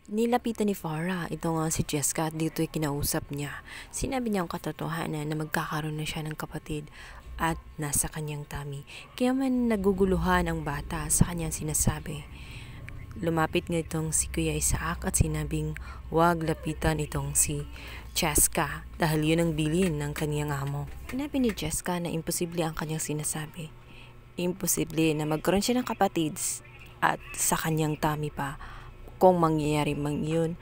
Nilapitan ni Farah itong si Jessica at dito'y kinausap niya. Sinabi niya ang katotohanan na magkakaroon na siya ng kapatid at nasa kanyang tummy. Kaya man naguguluhan ang bata sa kanyang sinasabi. Lumapit nga itong si Kuya Isaac at sinabing huwag lapitan itong si Jessica dahil yun ang bilin ng kanyang amo. Sinabi ni Jessica na imposible ang kanyang sinasabi. Imposible na magkaroon siya ng kapatid at sa kanyang tummy pa. Kung mangyayari man yun,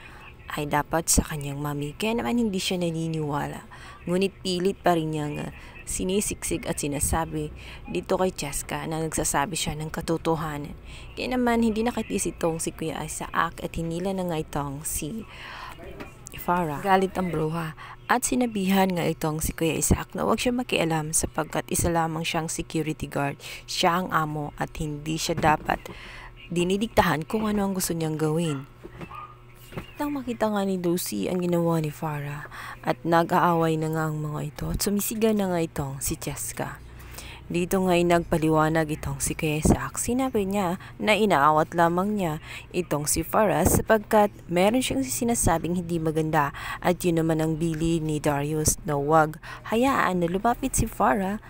ay dapat sa kanyang mami. Kaya naman hindi siya naniniwala. Ngunit pilit pa rin niyang sinisiksik at sinasabi dito kay Jessica na nagsasabi siya ng katotohanan. Kaya naman hindi nakatiis itong si Kuya Isaac at hinila na nga itong si Farah. Galit ang bruha at sinabihan nga itong si Kuya Isaac na huwag siya makialam sapagkat isa lamang siyang security guard. Siya ang amo at hindi siya dapat dinidiktahan kung ano ang gusto niyang gawin. Nang makita nga ni Lucy ang ginawa ni Farah at nag-aaway na nga ang mga ito at sumisigaw na nga itong si Jessica. Dito nga'y nagpaliwanag itong si Kuya Isaac. Sinabi niya na inaawat lamang niya itong si Farah sapagkat meron siyang sinasabing hindi maganda at yun naman ang bili ni Darius na huwag hayaan na lumapit si Farah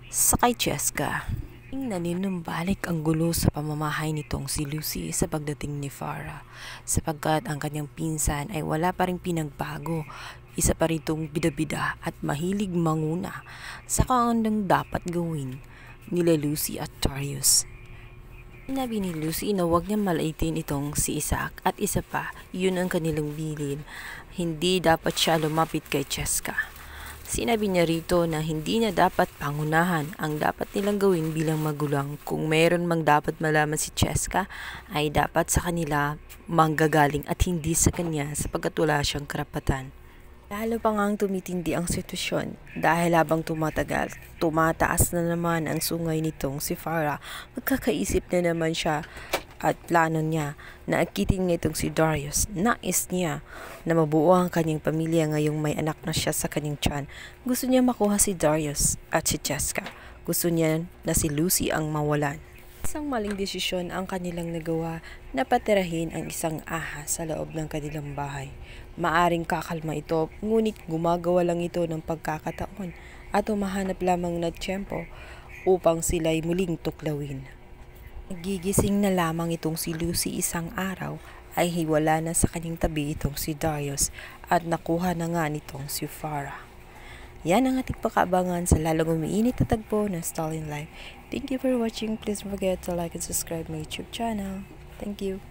sa kay Jessica. Naninumbalik ang gulo sa pamamahay nitong si Lucy sa pagdating ni Farah sapagkat ang kanyang pinsan ay wala pa ring pinagbago. Isa pa ritong bida-bida at mahilig manguna sa kung anong dapat gawin nila Lucy at Darius. Sinabi ni Lucy na huwag niyang malaitin itong si Isaac at isa pa, yun ang kanilang bilin. Hindi dapat siya lumapit kay Jessica. Sinabi niya rito na hindi niya dapat pangunahan ang dapat nilang gawin bilang magulang. Kung mayroon mang dapat malaman si Jessica ay dapat sa kanila manggagaling at hindi sa kanya sapagkat wala siyang karapatan. Lalo pa ngang tumitindi ang sitwasyon dahil habang tumatagal, tumataas na naman ang sungay nitong si Farah. Magkakaisip na naman siya at plano niya na akitin nga itong si Darius. Nais niya na mabuo ang kanyang pamilya ngayong may anak na siya sa kanyang tiyan. Gusto niya makuha si Darius at si Jessica. Gusto niya na si Lucy ang mawalan. Isang maling desisyon ang kanilang nagawa na patirahin ang isang ahas sa loob ng kanilang bahay. Maaring kakalma ito, ngunit gumagawa lang ito ng pagkakataon at humahanap lamang na tiyempo upang sila'y muling tuklawin. Nagigising na lamang itong si Lucy isang araw ay hiwala na sa kanyang tabi itong si Darius at nakuha na nga nitong si Farah. Yan ang ating pakaabangan sa lalong umiinit na tagpo ng Stallion Life. Thank you for watching. Please don't forget to like and subscribe my YouTube channel. Thank you.